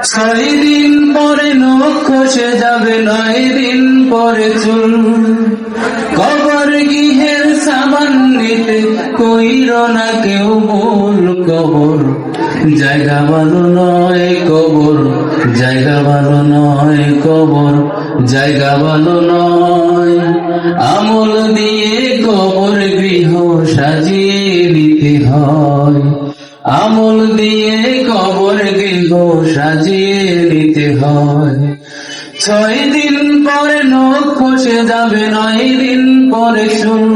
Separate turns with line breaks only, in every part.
ছয় দিন পরে নখ খসে যাবে, 9 দিন পরে চুল। কবর গৃহের সামান নিতে কইর না কেউ ভুল। কবর জায়গা ভালো নয়, কবর জায়গা ভালো নয়, কবর জায়গা ভালো নয়। আমল দিয়ে কবর গৃহ সাজিয়ে নিতে হয়, আমল দিয়ে কবর গৃহ সাজিয়ে নিতে হয়। 6 দিন পরে নখ খসে যাবে, 9 দিন পরে চুল।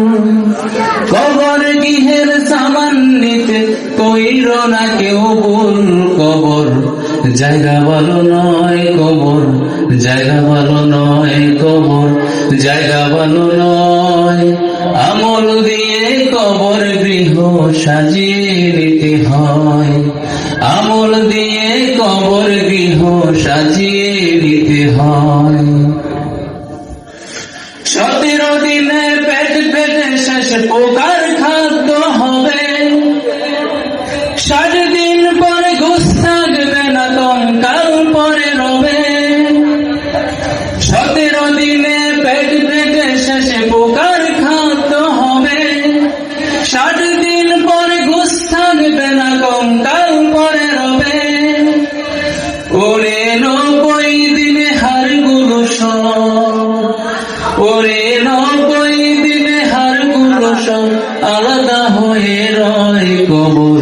কবর গৃহের সামান নিতে কইর না কেউ ভুল। কবর জায়গা ভালো নয়, কবর জায়গা ভালো নয়, কবর জায়গা ভালো নয়। আমল দিয়ে কবর গৃহ সাজিয়ে নিতে হয়, আমল দিয়ে কবর গৃহ সাজিয়ে নিতে হয়। 17 দিনে পেট পেটে শেষ পোকার খাদ্য হবে, 60 দিন পরে ঘুষ থাকবে না, কঙ্কাল পরে রবে। 17 দিনে পেট পেটে শেষ পোকার খাদ্য হবে, 60 দিন পরে ঘুষ থাকবে না, কঙ্কাল পরে রবে। ওরে 90 দিনে হাড়গুলো সব, ওরে 90 দিনে হাড়গুলো সব আলাদা হয়ে রয়। কবর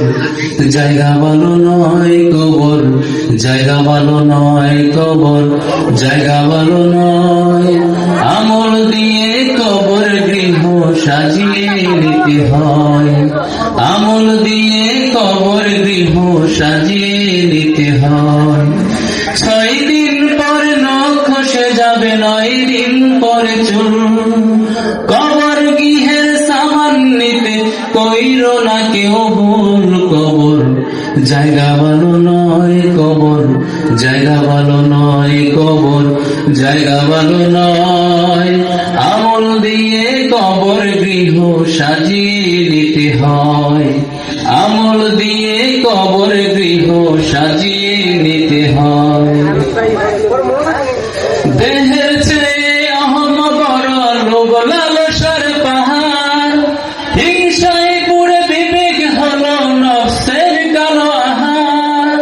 জায়গা ভালো নয়, কবর জায়গা ভালো নয়, কবর জায়গা ভালো নয়। আমল দিয়ে কবর গৃহ সাজিয়ে নিতে হয়, আমল দিয়ে কবর গৃহ সাজিয়ে নিতে হয়। 6 দিন পরে নখ খসে যাবে, 9 দিন পরে চুল। কবর গৃহের সামান নিতে কইর না কেউ ভুল। কবর জায়গা ভালো নয়, কবর জায়গা ভালো নয়, কবর জায়গা ভালো নয়। আমল দিয়ে কবর গৃহ সাজিয়ে নিতে হয়, আমল দিয়ে কবর গৃহ সাজিয়ে নিতে হয়। দেহের চেয়ে অহম বড়, লোভ লালসার পাহাড়। হিংসায় পুরে বিবেক হলো নফসের কালো আহার।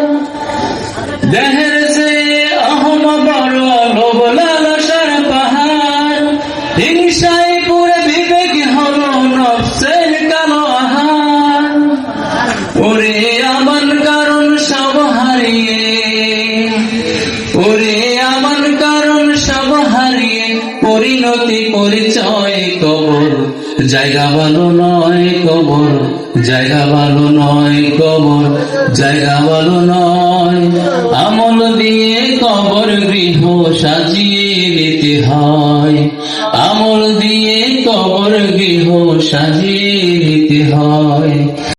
দেহের চেয়ে অহম বড়, লোভ লালসার পাহাড়। হিংসায় পুরে বিবেক হলো নফসের কালো আহার। ওরে আমান কারণ সব হারিয়ে, ওরে আমান কারণ সব হারিয়ে পরিণতি পরিচয়। কবর জায়গা ভালো নয়, কবর জায়গা ভালো নয়, কবর জায়গা ভালো নয়। আমল দিয়ে কবর গৃহ সাজিয়ে নিতে হয়, আমল দিয়ে কবর গৃহ সাজিয়ে নিতে হয়।